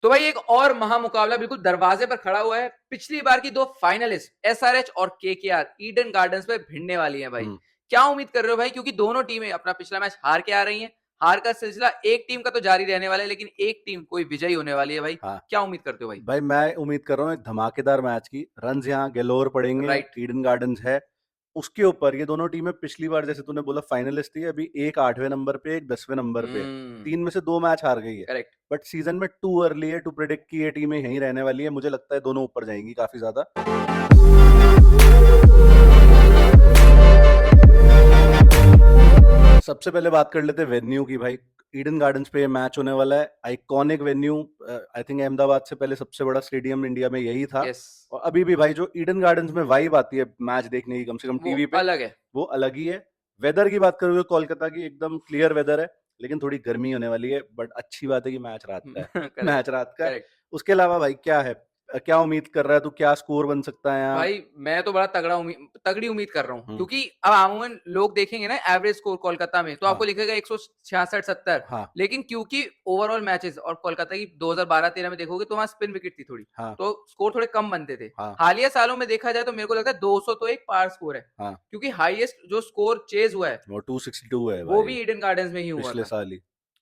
तो भाई एक और महामुकाबला बिल्कुल दरवाजे पर खड़ा हुआ है। पिछली बार की दो फाइनलिस्ट एसआरएच और केकेआर ईडन गार्डन्स पे भिड़ने वाली हैं भाई। हम्म। क्या उम्मीद कर रहे हो भाई, क्योंकि दोनों टीमें अपना पिछला मैच हार के आ रही हैं। हार का सिलसिला एक टीम का तो जारी रहने वाला है, लेकिन एक टीम कोई विजयी होने वाली है भाई। हाँ क्या उम्मीद करते हो भाई? भाई, मैं उम्मीद कर रहा हूँ एक धमाकेदार मैच की। रन्स यहाँ गैलोर पड़ेंगे। राइट। ईडन गार्डन्स है उसके ऊपर। ये दोनों टीमें पिछली बार जैसे तूने बोला फाइनलिस्ट थी, अभी एक 8वें नंबर पे, एक 10वें नंबर पे। हम्म। 3 में से 2 मैच हार गई है। करेक्ट। बट सीजन में टू अर्ली है टू प्रिडिक्ट कि ये टीमें यहीं रहने वाली है। मुझे लगता है दोनों ऊपर जाएंगी काफी ज्यादा। सबसे पहले बात कर लेते हैं वेन्यू की भाई। ईडन गार्डन्स पे ये मैच होने वाला है। Iconic venue. I think Ahmedabad से पहले सबसे बड़ा स्टेडियम इंडिया में यही था। यस। और अभी भी भाई जो ईडन गार्डन्स में वाइब आती है मैच देखने की, कम से कम वो टीवी पे, अलग है। वो अलग ही है। वेदर की बात करोगे कोलकाता की एकदम क्लियर वेदर है, लेकिन थोड़ी गर्मी होने वाली है। बट अच्छी बात है कि मैच रात का है। करेक्ट। मैच रात का है। करेक्ट। उसके अलावा भाई क्या है, क्या उम्मीद कर रहा है तू, क्या स्कोर बन सकता है यहाँ? भाई मैं तो बड़ा तगड़ी उम्मीद कर रहा हूँ, हम्म। क्योंकि अब अमूमन लोग देखेंगे ना एवरेज स्कोर कोलकाता में, तो हाँ आपको लिखेगा 166-70। हाँ लेकिन क्योंकि ओवरऑल मैचेस और कोलकाता की 2012-13 में देखोगे तो वहां स्पिन विकेट थी थोड़ी, हाँ तो स्कोर थोड़े कम बनते थे। हाँ हालिया सालों में देखा जाए तो मेरे को लगता है 200 तो एक पार स्कोर है, हाँ। क्योंकि हाईएस्ट जो स्कोर चेज हुआ है वो 262 है वो भाई, भी ईडन गार्डन्स में ही हुआ पिछले था। साल ही।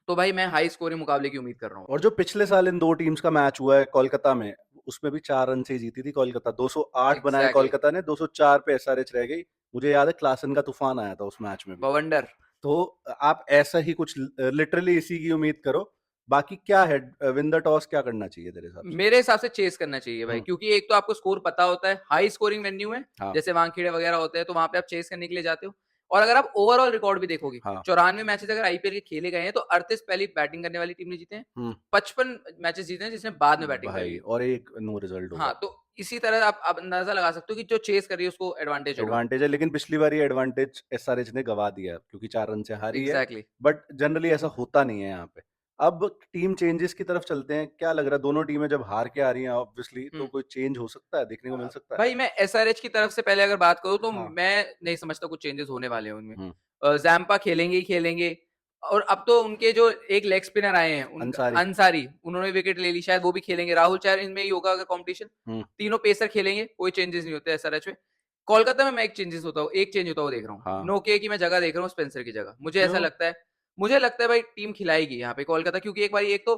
तो भाई मैं हाई स्कोरिंग मुकाबले की उम्मीद कर रहा हूँ। और जो पिछले साल इन दो टीम्स का मैच हुआ है कोलकाता में, उसमें भी 4 रन से ही जीती थी कोलकाता। 208 बनाए एग्जैक्टली। कोलकाता ने, 204 पे एसआरएच रह गई। मुझे याद है क्लासन का तूफान आया था उस मैच में भी। बवंडर। तो आप ऐसा ही कुछ लिटरली इसी की उम्मीद करो। बाकी क्या है, विन द टॉस क्या करना चाहिए तेरे हिसाब से? मेरे हिसाब से चेस करना चाहिए भाई, हम्म। क्योंकि एक तो आपको स्कोर पता होता है, हाई स्कोरिंग वेन्यू है, हाँ जैसे वानखेड़े वगैरह होते हैं, तो वहां पे आप चेस करने के लिए जाते हो। और अगर आप ओवरऑल रिकॉर्ड भी देखोगे, हाँ। 94 मैचेस अगर आईपीएल के खेले गए हैं तो 38 पहली बैटिंग करने वाली टीम ने जीते हैं, हम्म। 55 मैचेस जीते हैं जिसने बाद में बैटिंग करी भाई है। और एक नो रिजल्ट हाँ, होगा। तो इसी तरह आप अंदाजा लगा सकते हो कि जो चेस कर रही है उसको एडवांटेज होगा। एडवांटेज है, लेकिन पिछली बार ये एडवांटेज एसआरएच ने गवा दिया है, क्योंकि 4 रन से हारी है। एग्जैक्टली। बट जनरली ऐसा होता नहीं है यहाँ पे। अब टीम चेंजेस की तरफ चलते हैं। क्या लग रहा है, दोनों टीमें जब हार के आ रही हैं ऑब्वियसली, तो हम्म। कोई चेंज हो सकता है, देखने को मिल सकता है? भाई मैं एसआरएच की तरफ से पहले अगर बात करूं तो हाँ। मैं नहीं समझता कुछ चेंजेस होने वाले हैं उनमें। हम्म। जैम्पा खेलेंगे ही खेलेंगे। और अब तो उनके जो एक लेग स्पिनर आए हैं, उनका अंसारी। अंसारी, उन्होंने विकेट ले ली, शायद वो भी खेलेंगे। राहुल चार इनमें ही होगा अगर कंपटीशन। हम्म। तीनों पेसर खेलेंगे, कोई चेंजेस नहीं होते एसआरएच में। कोलकाता में मैं एक चेंज होता हुआ देख रहा हूँ, हाँ। नोकिया की मैं जगह देख रहा हूँ स्पेंसर की जगह। क्यों? मुझे लगता है भाई टीम खिलाएगी यहाँ पे कोलकाता, क्योंकि एक बार एक तो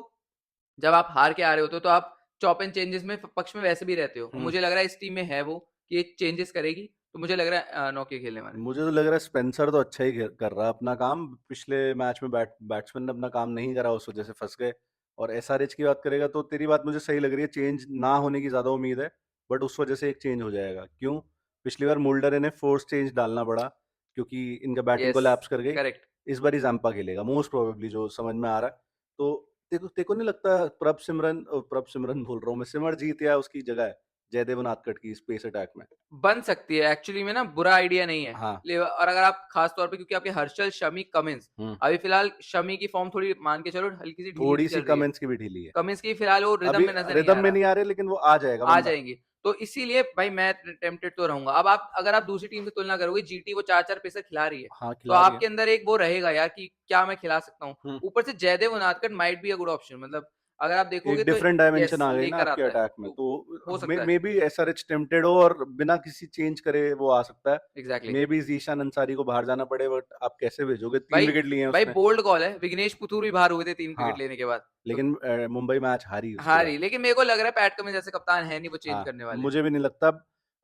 जब आप हार के आ रहे होते हो तो आप चॉप एंड चेंजेस में पक्ष में वैसे भी रहते हो, और हम्म। मुझे लग रहा है इस टीम में है वो कि चेंजेस करेगी। तो मुझे लग रहा है नौके खेलने वाले। मुझे तो लग रहा है स्पेंसर तो अच्छा ही कर रहा है अपना काम। पिछले मैच में बैट्समैन ने अपना काम नहीं करा, उस वजह से फंस गए। और एसआरएच की बात करेगा तो तेरी बात मुझे सही लग रही है, चेंज ना होने की ज्यादा उम्मीद है। बट उस वजह से एक चेंज हो जाएगा। क्यों? पिछली बार मुल्डर ने फोर्स चेंज डालना पड़ा, क्योंकि इनका बैटिंग यस। कोलैप्स कर गई। करेक्ट। इस बार ही जैम्पा खेलेगा मोस्ट प्रोबेबली, जो समझ में आ रहा है। तो तेको नहीं लगता प्रभ सिमरन बोल रहा हूँ मैं, सिमरजीत या उसकी जगह है जयदेव उनादकट की स्पेस अटैक में? बन सकती है, एक्चुअली में ना बुरा आइडिया नहीं है। हाँ। और अगर आप खास तौर पे, क्योंकि आपके हर्षल, शमी, कमिंस, हम्म। अभी फिलहाल शमी की फॉर्म थोड़ी मान के चलो हल्की सी ढीली सी थोड़ी सी चल रही है। कमेंट्स की भी ढीली है। कमिंस की फिलहाल वो रिदम अभी में नजर नहीं रिदम आ में रहा। नहीं आ रहे, लेकिन वो आ जाएगा आ बंदा। जाएंगे। तो इसीलिए भाई मैं टेम्पटेड तो रहूंगा। अब आप अगर आप दूसरी टीम से तुलना करोगे, जीटी वो चार चार पेसर खिला रही है, हाँ, तो खिला रही है। आपके अंदर एक वो रहेगा यार कि क्या मैं खिला सकता हूँ। हम्म। ऊपर से Jaydev Unadkat might be a good option, मतलब अगर आप देखोगे एक तो डिफरेंट डायमेंशन यस आ गई ना लेकर आपके आता है, अटैक में, तो हो तो सकता है। मे बी एसआरएच टेम्पटेड हो और बिना किसी चेंज करे वो आ सकता है। Exactly. May be Zeeshan Ansari को बाहर जाना पड़े, बट आप कैसे भेजोगे? 3 भाई विकेट लिए हैं भाई उसने। बोल्ड कॉल है, विघ्नेश पुथूर भी बाहर हुए थे 3 विकेट हाँ, लेने के बाद। तो लेकिन मुंबई मैच हारी उसके बाद। हारी, लेकिन मेरे को लग रहा है पैट कमिंस जैसे कप्तान है नहीं, वो चेंज हाँ, करने वाले। मुझे भी नहीं लगता।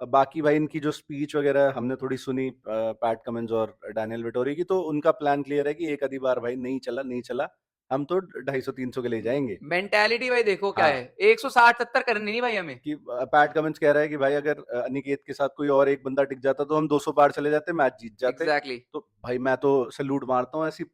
बाकी भाई इनकी जो स्पीच वगैरह हमने थोड़ी सुनी, पैट कमिंस और डैनियल विटोरी की, तो उनका प्लान क्लियर है कि एक आधी बार भाई नहीं चला नहीं चला, हम तो 250-300 के ले जाएंगे। मेंटालिटी भाई देखो क्या हाँ, है, 160-70 करनी नहीं भाई हमें। कि पैट कमिंस कह रहा है कि भाई अगर अनिकेत के साथ कोई और एक बंदा टिक जाता तो हम 200 पार चले जाते, मैच जीत जाते। एग्जैक्टली। तो भाई मैं तो सैल्यूट मारता हूँ ऐसी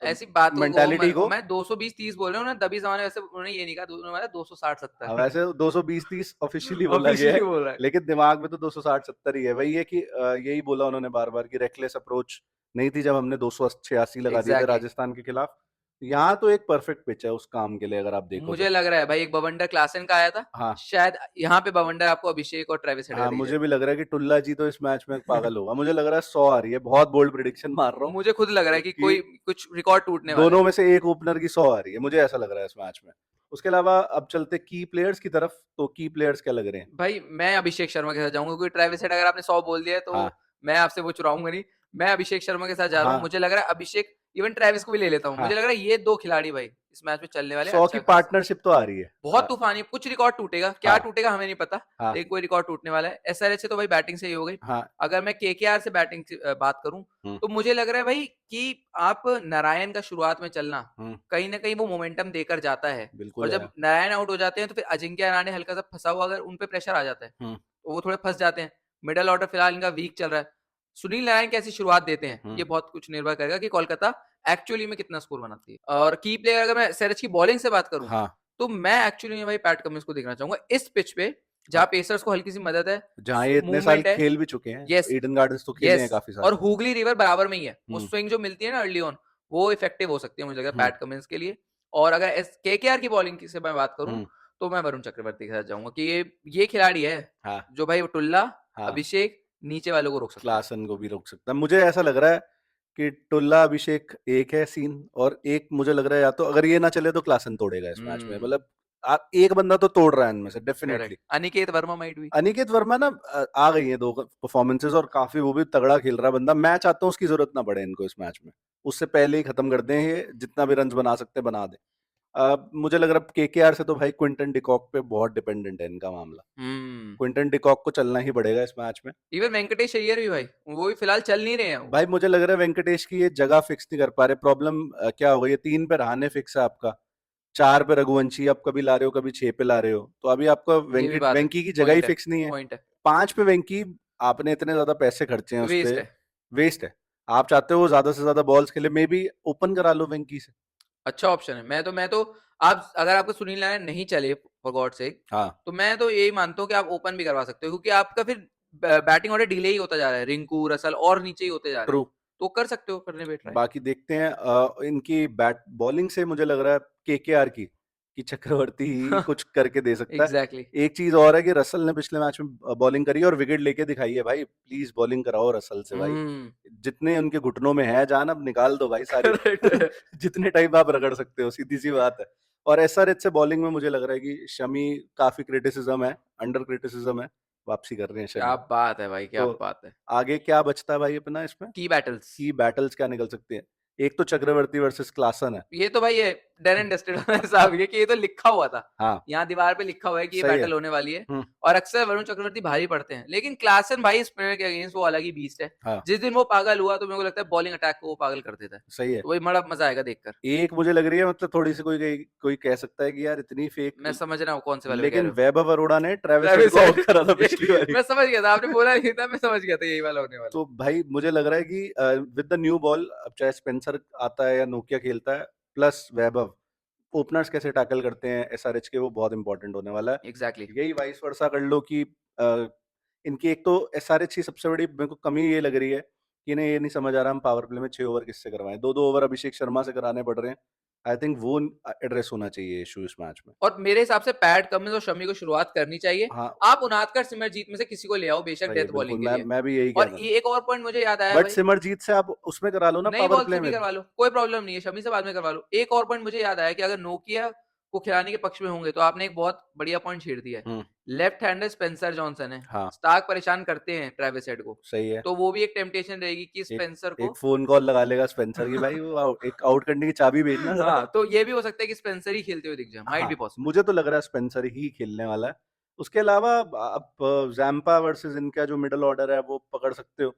ऐसी बातों को मेंटालिटी को। मैं 220-30 बोल रहा हूँ ना, दबी जमाने वैसे उन्होंने ये नहीं कहा, उन्होंने बोला 260-70। वैसे 220-30 ऑफिशियली बोला गया है, ऑफिशियली बोल रहा है। लेकिन दिमाग में तो 260-70 ही है। वही है कि यही बोला उन्होंने बार बार कि रेकलेस अप्रोच नहीं थी जब हमने 286 लगा दिए थे एग्जैक्टली। राजस्थान के खिलाफ। यहाँ तो एक परफेक्ट पिच है उस काम के लिए, अगर आप देखो मुझे तो। लग रहा है भाई एक बवंडर क्लासन का आया था, हाँ शायद यहाँ पे बवंडर आपको अभिषेक और ट्रेविस हेड का हाँ, दिख मुझे जाए। भी लग रहा है कि टुल्ला जी तो इस मैच में पागल होगा। मुझे लग रहा है 100 आ रही है, बहुत बोल्ड प्रिडिक्शन मार रहा मुझे खुद लग रहा हूँ है कि कि कोई कुछ रिकॉर्ड टूटने वाला दोनों है। में से एक ओपनर की 100 आ रही है, मुझे ऐसा लग रहा है इस मैच में। उसके अलावा अब चलते की प्लेयर्स की तरफ, तो की प्लेयर्स क्या लग रहे हैं? भाई मैं अभिषेक शर्मा के साथ जाऊंगा, क्योंकि ट्रेविस हेड अगर आपने 100 बोल दिया है तो हाँ, मैं आपसे वो चुराऊंगा नहीं। मैं अभिषेक शर्मा के साथ जा रहा हूँ, हाँ, मुझे लग रहा है अभिषेक, इवन ट्रेविस को भी ले लेता हूँ, मुझे हाँ। लग रहा है ये दो खिलाड़ी भाई इस मैच में चलने वाले हैं 100 की अच्छा खासा। पार्टनरशिप तो आ रही है। बहुत तूफानी, कुछ रिकॉर्ड टूटेगा, क्या हाँ, टूटेगा हमें नहीं पता, हाँ, लेकिन कोई रिकॉर्ड टूटने वाला है। एसआरएच से तो भाई बैटिंग से ही हो गई। हाँ। अगर मैं केकेआर से बैटिंग की बात करूं, हुँ, तो मुझे लग रहा है भाई कि आप नारायण का शुरुआत में चलना हुँ। कहीं ना कहीं वो मोमेंटम देकर जाता है। और बिल्कुल जब है। नारायण आउट हो जाते हैं तो फिर अजिंक्य रहाणे हल्का सा फंसा हुआ, अगर उन पे प्रेशर आ जाता है हुँ, तो वो थोड़े फंस जाते हैं। मिडल ऑर्डर फिलहाल इनका वीक चल रहा है। सुनील नारायण कैसी शुरुआत देते हैं हुँ। ये बहुत कुछ निर्भर करेगा कि कोलकाता एक्चुअली में कितना स्कोर बनाती है। और की प्लेयर अगर मैं एसआरएच की बॉलिंग से बात करूं, हाँ, तो मैं एक्चुअली में भाई पैट कमिंस को देखना चाहूंगा इस पिच पे, हाँ। जहां पेसर्स को हल्की सी मदद है, जहाँ ये इतने साल मूवमेंट है। खेल भी चुके हैं, यस, ईडन गार्डन्स तो खेले हैं यस। काफ़ी और साल। हुगली रिवर बराबर में ही है, वो हुँ, स्विंग जो मिलती है ना अर्ली ऑन, वो इफेक्टिव हो सकती है मुझे लग रहा है हुँ, पैट कमिंस के लिए। और अगर केकेआर की बॉलिंग की से मैं बात करूं, हुँ। तो मैं वरुण चक्रवर्ती के साथ जाऊंगा कि ये खिलाड़ी है हाँ, जो भाई टुल्ला, हाँ। अभिषेक, नीचे वालों को रोक सकता है। क्लासन को भी रोक सकता है। मुझे ऐसा लग रहा है कि टुल्ला, अभिषेक एक है सीन, और एक मुझे लग रहा है या तो अगर ये ना चले तो क्लासन तोड़ेगा इस मैच में। हम्म, मतलब एक बंदा तो तोड़ रहा है इनमें से definitely. Correct. Aniket Verma might भी। अनिकेत वर्मा ना आ गई है 2 परफॉर्मेंसेस और काफ़ी वो भी तगड़ा खेल रहा है बंदा। मैं चाहता हूँ उसकी ज़रूरत ना पड़े इनको इस मैच में। उससे पहले ही खत्म कर दें ये, जितना भी रन्स बना सकते हैं बना दें। मुझे लग रहा है केकेआर से तो भाई क्विंटन डिकॉक पे बहुत डिपेंडेंट है इनका मामला। हम्म, क्विंटन डिकॉक को चलना ही पड़ेगा इस मैच में। इवन वेंकटेश अय्यर भी भाई, वो भी फिलहाल चल नहीं रहे हैं वो। भाई मुझे लग रहा है वेंकटेश की ये जगह फिक्स नहीं कर पा रहे। प्रॉब्लम क्या हो गई है, 3 पे रहाणे फिक्स है आपका, 4 पे रघुवंशी आप कभी ला रहे हो, कभी 6 पे ला रहे हो। तो अभी आपका ये भी बात है, वेंकी की जगह ही पॉइंट है, फिक्स नहीं है। पॉइंट है। 5 पे वेंकी, आपने इतने ज़्यादा पैसे खर्चे हैं उस पे, वेस्ट है। वेस्ट है। आप चाहते हो वो ज़्यादा से ज़्यादा बॉल्स खेले, मेबी ओपन करा लो वेंकी से। अच्छा ऑप्शन है। मैं तो आप अगर आपको सुनील नारायण नहीं चले फॉर गॉड सेक, हाँ, तो मैं तो यही मानता हूँ कि आप ओपन भी करवा सकते हो, क्योंकि आपका फिर बैटिंग ऑर्डर डिले ही होता जा रहा है, रिंकू रसल और नीचे ही होते जा रहे ट्रू। हैं, तो कर सकते हो, करने पे ट्राई। बाकी देखते हैं इनकी बैट बॉलिंग से मुझे लग रहा है केकेआर की कि चक्रवर्ती ही कुछ करके दे सकता है। एग्जैक्टली। एक चीज और है कि रसल ने पिछले मैच में बॉलिंग करी है और विकेट लेके दिखाई है भाई। प्लीज बॉलिंग कराओ रसल से भाई। हम्म, जितने उनके घुटनों में है जान, अब निकाल दो भाई सारी। करेक्ट है। जितने टाइम आप रगड़ सकते हो, सीधी सी बात है। और एसआरएच से बॉलिंग में मुझे लग रहा है कि शमी काफी क्रिटिसिज्म है, अंडर क्रिटिसिज्म है। वापसी कर रहे हैं क्या शमी। बात है भाई, क्या तो बात है। आगे क्या बचता है भाई अपना इसमें? की बैटल्स, की बैटल्स क्या निकल सकती हैं? एक तो चक्रवर्ती वर्सेस क्लासन है। ये तो भाई ये डन एंड डस्टेड साहब, ये कि ये तो लिखा हुआ था, हाँ, यहाँ दीवार पे लिखा हुआ है कि ये सही है। बैटल होने वाली है। हुँ, और अक्सर वरुण चक्रवर्ती भारी पड़ते हैं, लेकिन क्लासन भाई स्पिनर के अगेंस्ट वो अलग ही बीस्ट है। हाँ, जिस दिन वो पागल हुआ तो मेरे को लगता है बॉलिंग अटैक को वो पागल कर देता है, सही है। तो वही बड़ा मजा आएगा देखकर। एक मुझे लग रही है, मतलब थोड़ी-सी कोई कह सकता है कि यार इतनी मैं फेक, समझ रहा हूँ कौन से वाले में कह लेकिन रहे हो। वैभव अरोड़ा ने ट्रेविस हेड ट्रेविस को हेड, आउट करा था पिछली बारी। मैं समझ गया था, आपने बोला नहीं था, मैं समझ गया था यही वाला होने वाला तो भाई मुझे लग रहा है कि विद द न्यू बॉल, अब चाहे स्पेंसर आता है या नोकिया खेलता है, प्लस वैभव, ओपनर्स कैसे टैकल करते हैं एसआरएच के, वो बहुत इंपॉर्टेंट होने वाला है। है। एग्जैक्टली। यही वाइस वर्सा कर लो कि इनकी एक तो एसआरएच की सबसे बड़ी मेरे को कमी ये लग रही है कि इन्हें ये नहीं समझ आ रहा हम पावर प्ले में 6 ओवर किससे करवाएं। 2-2 ओवर अभिषेक शर्मा से कराने पड़ रहे हैं। आई थिंक वो एड्रेस होना चाहिए इशू इस मैच में। और मेरे हिसाब से पैट कमिंस और शमी को शुरुआत करनी चाहिए। हाँ, आप उनादकर सिमरजीत में से किसी को ले आओ बेशक सही है, डेथ बिल्कुल। बॉलिंग के मैं लिए। मैं भी यही और कहना था। ये एक और पॉइंट मुझे याद आया बट भाई, सिमरजीत से आप उसमें करा लो ना, नई पावर बॉल प्ले से भी में भी। करवा लो, कोई प्रॉब्लम नहीं है, शमी से बाद में करवा लो। एक और पॉइंट मुझे याद आया कि अगर नोकिया को खिलाने के पक्ष में होंगे, तो आपने एक बहुत बढ़िया पॉइंट छेड़ दिया है। हुँ, लेफ्ट हैंडर स्पेंसर जॉनसन है, हाँ, स्टार्क परेशान करते हैं ट्रेविस हेड को, सही है। तो वो भी एक टेम्पटेशन रहेगी कि एक स्पेंसर को एक फ़ोन कॉल लगा लेगा स्पेंसर की, भाई वो एक आउट करने की चाबी भेजना ज़रा। हाँ, तो ये भी हो सकता है कि स्पेंसर ही खेलते हुए दिख जाए, माइट बी हाँ, पॉसिबल। मुझे तो लग रहा है स्पेंसर ही खेलने वाला है। उसके अलावा आप ज़ैम्पा वर्सेस इनका जो मिडल ऑर्डर है वो पकड़ सकते हो।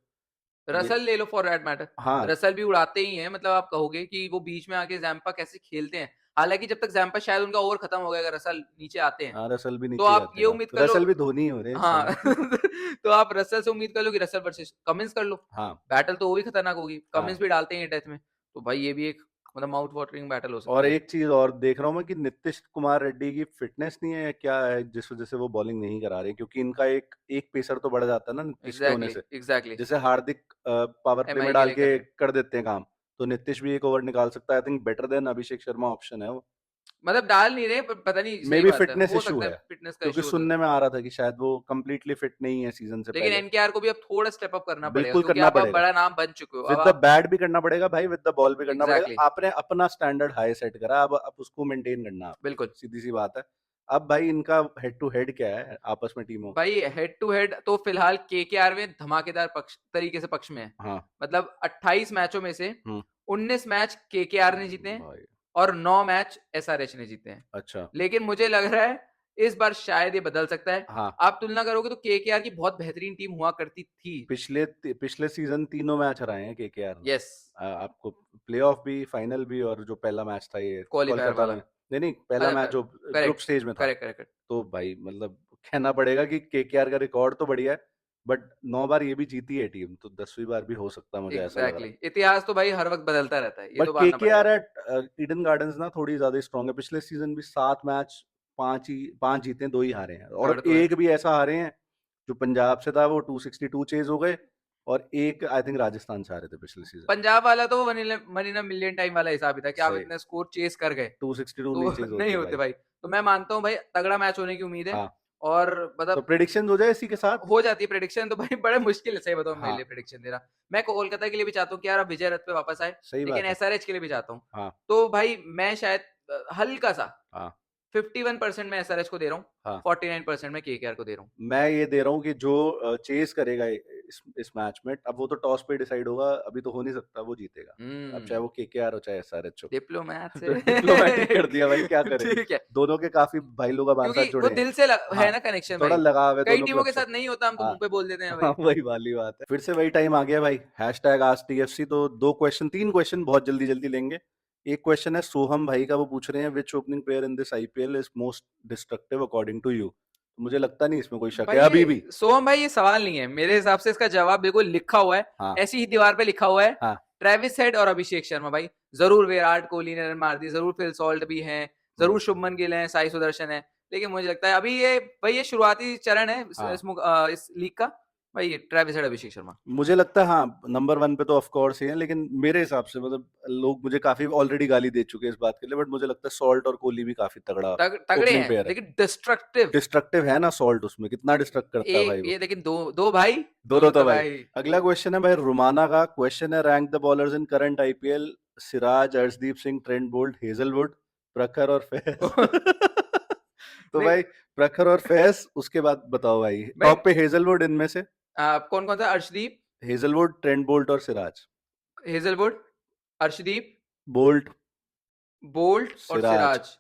ये रसल ले लो फॉर दैट मैटर, हाँ, रसल भी उड़ाते ही हैं, मतलब आप कहोगे कि वो बीच में आके जैम्पा कैसे खेलते हैं। हालांकि जब तक जैम्पा शायद उनका ओवर खत्म हो गया, अगर रसल नीचे आते हैं, हाँ, रसल भी तो नीचे ही आप आते ये हैं। उम्मीद कर लो। रसल भी धोनी ही हो रहे हैं इस हाँ समय। तो आप रसल से उम्मीद कर लो कि रसल वर्सेस कमिंस कर लो, हाँ, बैटल तो वो भी खतरनाक होगी, हाँ। कमिंस भी डालते हैं डेथ में, तो भाई ये भी एक मतलब माउथ वाटरिंग बैटल हो और सकती है। एक चीज़ और देख रहा हूँ मैं कि नीतीश कुमार रेड्डी की फिटनेस नहीं है या क्या है, जिस वजह से वो बॉलिंग नहीं करा रहे, क्योंकि इनका एक एक पेसर तो बढ़ जाता है ना नीतीश के होने एग्जैक्टली, से। एग्जैक्टली। जैसे हार्दिक पावर प्ले में एमआई के डाल लिए कर के रहे हैं। कर देते हैं काम, तो नीतीश भी एक ओवर निकाल सकता है। I think better than Abhishek Sharma option है वो। मतलब डाल नहीं रहे, पता नहीं, मे सही बी बात है, फिटनेस हो इशू सकता है, है फिटनेस का क्योंकि इशू हो सुनने सकता में है। आ रहा था कि शायद वो कंप्लीटली फिट नहीं है सीजन से लेकिन पहले। एनकेआर को भी अब थोड़ा स्टेप अप करना पड़ेगा, बिल्कुल क्योंकि करना अब आप पड़ेगा, बड़ा नाम बन चुके हो, विद अब द आप। बैट भी करना पड़ेगा भाई, विद द बॉल भी करना पड़ेगा। एग्जैक्टली, आपने अपना स्टैंडर्ड हाई सेट करा, अब उसको मेंटेन करना है आपको, बिल्कुल। सीधी सी बात है। अब भाई इनका हेड टू हेड क्या है आपस में टीमों का? भाई हेड टू हेड तो फिलहाल केकेआर में धमाकेदार तरीके से पक्ष में है। हाँ। मतलब 28 मैचों में से हम्म। 19 मैच केकेआर ने जीते हैं भाई और 9 मैच एसआरएच ने जीते हैं। अच्छा। लेकिन मुझे लग रहा है इस बार शायद ये बदल सकता है। हाँ, आप तुलना करोगे तो केकेआर की बहुत बेहतरीन टीम हुआ करती थी। पिछले सीजन तीनों मैच हराए हैं केकेआर ने। यस, आपको प्लेऑफ भी, फाइनल भी, और जो पहला मैच था ये क्वालिफायर कोलकाता वाला। में, नहीं नहीं, पहला अच्छा, मैच जो ग्रुप करेक्ट स्टेज में था। Correct correct. तो भाई मतलब कहना पड़ेगा कि केकेआर का रिकॉर्ड तो बढ़िया है, बट 9 बार ये भी जीती है टीम, तो 10वीं बार भी हो सकता है, मुझे ऐसा लग रहा एग्जैक्टली, है। इतिहास तो भाई हर वक्त बदलता रहता है, ये बट तो मानना केकेआर पड़ेगा। एट ईडन गार्डन्स ना थोड़ी ज्यादा स्ट्रांग है। पिछले सीजन भी 7 मैच, 5 जीते, 2 ही हारे हैं, और थर्ड तो है। एक भी ऐसा हारे हैं जो पंजाब से था, वो 262 चेज हो गए, और एक आई थिंक राजस्थान से हारे थे पिछले सीजन। पंजाब वाला तो one in a million time वाला हिसाब ही था कि आप सही, इतने स्कोर चेस कर गए 262 तो नहीं चेज नहीं होती होते भाई। भाई। तो मैं मानता हूँ भाई तगड़ा मैच होने की उम्मीद है। हाँ, और तो मतलब प्रेडिक्शन हो जाए इसी के साथ। हो जाती है प्रेडिक्शन तो भाई, बड़े मुश्किल है सही बताऊं मेरे हाँ, लिए प्रेडिक्शन देना। मैं कोलकाता के लिए भी चाहता हूँ कि यार अब विजय रथ पे वापस आए, सही लेकिन बात है। एसआरएच के लिए भी चाहता हूँ। हाँ। तो भाई मैं शायद हल्का सा हाँ। 51% मैं एसआरएच को दे रहा हूँ, हाँ, 49% मैं केकेआर को दे रहा हूँ। मैं ये दे रहा हूँ कि जो चेस करेगा इस मैच में, अब वो तो टॉस पे डिसाइड होगा, अभी तो हो नहीं सकता, वो जीतेगा। अब चाहे वो केकेआर हो चाहे एसआरएच हो। डिप्लोमैट से तो डिप्लोमेटिक कर दिया भाई, क्या करे। ठीक है, दोनों के काफी भाई लोग हमारे क्योंकि साथ वो जुड़े हैं। दिल से हाँ, है ना कनेक्शन थोड़ा भाई। लगाव है कई दोनों टीमों क्लब के से। साथ नहीं होता, हम तो हाँ। मुंह पे बोल देते हैं हाँ, भाई। वही वाली बात है। फिर से वही टाइम आ गया भाई, हैशटैग आज टीएफसी। तो 3 क्वेश्चन बहुत जल्दी जल्दी लेंगे। एक क्वेश्चन है सोहम भाई का, वो पूछ रहे हैं which opening player in this IPL is most destructive according to you. मुझे लगता नहीं इसमें कोई शक है भाई अभी भी। ये सोहम भाई, ये सवाल नहीं है मेरे हिसाब से, इसका जवाब बिल्कुल लिखा हुआ है, हाँ। ऐसी ही दीवार पे लिखा हुआ है। हाँ। ट्रेविस हेड और अभिषेक शर्मा भाई, जरूर विराट कोहली ने रन मार दी, जरूर फिल सॉल्ट भी हैं, हम्म। जरूर शुभमन गिल हैं, साई सुदर्शन है, लेकिन मुझे लगता है अभी ये भाई ये शुरुआती चरण है हाँ, इस लीग का। भाई ये ट्रेविस हेड, अभिषेक शर्मा। मुझे लगता है हाँ, नंबर 1 पे तो ऑफ कोर्स ही है, लेकिन मेरे हिसाब से मतलब लोग मुझे काफी ऑलरेडी गाली दे चुके हैं इस बात के लिए, बट मुझे लगता है सॉल्ट और कोहली भी काफी तगड़ा तगड़े ओपनिंग हैं पेयर है। लेकिन डिस्ट्रक्टिव। डिस्ट्रक्टिव है ना सॉल्ट, उसमें कितना डिस्ट्रक्ट करता है भाई एक वो। ये लेकिन दो दो भाई, दोनों दोनों तो तो भाई। भाई। अगला क्वेश्चन है भाई रुमाना का। क्वेश्चन है rank the bowlers in current IPL, Siraj, Arshdeep Singh, Trent Boult, Hazlewood, प्रखर और फैज। तो नहीं भाई प्रखर और फैज, उसके बाद बताओ भाई भाई, टॉप पे हेजलवुड इनमें से। कौन कौन सा? अर्शदीप, हेजलवुड, ट्रेंट बोल्ट और Siraj. Hazlewood, Arshdeep, bolt, bolt और सिराज। सिराज।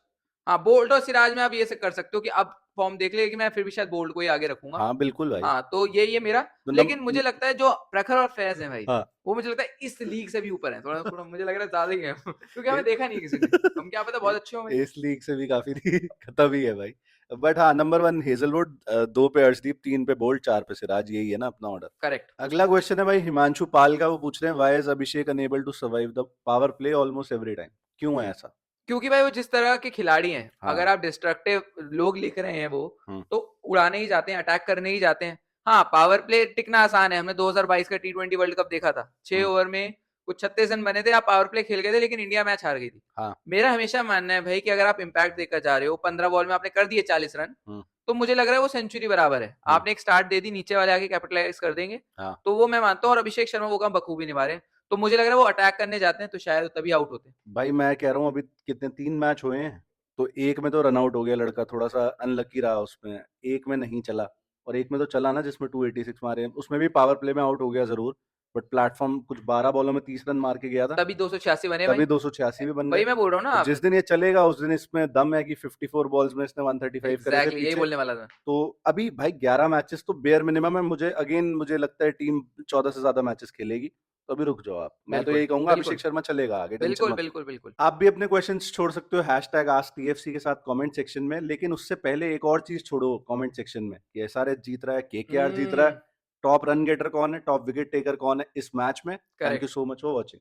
हाँ, बोल्ट और सिराज में आप ये से कर सकते हो कि अब फॉर्म देख ले, कि मैं फिर भी शायद बोल्ट को ही आगे रखूंगा। हाँ बिल्कुल भाई। हाँ, तो ये मेरा। तो लेकिन मुझे लगता है जो प्रखर और फैज है भाई, हाँ। वो मुझे लगता है इस लीग से भी ऊपर है, थोड़ा थोड़ा मुझे लग रहा है ज्यादा ही है क्योंकि हमें ए- देखा नहीं है किसी ने, हम क्या पता बहुत अच्छे हो भाई। इस लीग से भी काफी खत्म ही है भाई। बट हाँ, नंबर 1 हेजलवुड, 2 पे अर्शदीप, 3 पे बोल्ट, 4 पे सिराज, यही है ना अपना ऑर्डर। करेक्ट। अगला क्वेश्चन है भाई हिमांशु पाल का, वो पूछ रहे हैं why is Abhishek unable to survive the power play almost every time. क्यों है ऐसा? क्योंकि भाई वो जिस तरह के खिलाड़ी हैं, हाँ। अगर आप डिस्ट्रक्टिव लोग लिख रहे हैं वो, हम्म। तो उड़ाने ही जाते हैं, अटैक करने ही जाते हैं। हाँ, पावर प्ले टिकना आसान है, हमने 2022 का T20 वर्ल्ड कप देखा था, 6 हम्म। ओवर में कुछ 36 रन बने थे, आप पावर प्ले खेल गए थे, लेकिन इंडिया मैच हार गई थी। हाँ। मेरा हमेशा मानना है भाई कि अगर आप इम्पैक्ट देकर जा रहे हो, 15 बॉल में आपने कर दिए 40 रन, हम्म। तो मुझे लग रहा है वो सेंचुरी बराबर है। हम्म। आपने एक स्टार्ट दे दी, नीचे वाले आके कैपिटलाइज कर देंगे, हाँ। तो वो मैं मानता हूँ। और अभिषेक शर्मा वो काम बखूबी निभा रहे हैं, तो मुझे लग रहा है वो अटैक करने जाते हैं, तो शायद तभी आउट होते हैं। भाई मैं कह रहा हूँ अभी कितने 3 मैच हुए हैं, तो एक में तो रन आउट हो गया लड़का, थोड़ा सा अनलकी रहा उसमें। एक में नहीं चला, और एक में तो चला ना जिसमें 286 मारे, उसमें भी पावर प्ले में आउट हो गया जरूर, बट प्लेटफॉर्म कुछ 12 बॉलों में 30 रन मार के गया था, तभी 286 बने भाई। तभी 286 भी बन गए। वही मैं बोल रहा हूँ ना तो आप। जिस दिन ये चलेगा उस दिन इसमें दम है कि 54 बॉल्स में इसने 135 करे थे एग्जैक्टली, यही पीछे। बोलने वाला था। तो अभी भाई 11 मैचेस तो बेयर मिनिमम है। मुझे लगता है टीम 14 से ज्यादा मैचेस खेलेगी, तो अभी रुक जाओ आप। मैं तो बिल्कुल यही कहूंगा बिल्कुल अभिषेक शर्मा चलेगा आगे, टेंशन बिल्कुल मत लो। बिल्कुल बिल्कुल। आप भी अपने क्वेश्चंस छोड़ सकते हो हैशटैग आस्क टीएफसी के साथ कमेंट सेक्शन में, लेकिन उससे पहले एक और चीज छोड़ो कमेंट सेक्शन में, कि एसआरएच जीत रहा है, केकेआर जीत रहा है, हम्म। टॉप रन गेटर कौन है, टॉप विकेट टेकर कौन है इस मैच में। Thank you correct. So much for watching.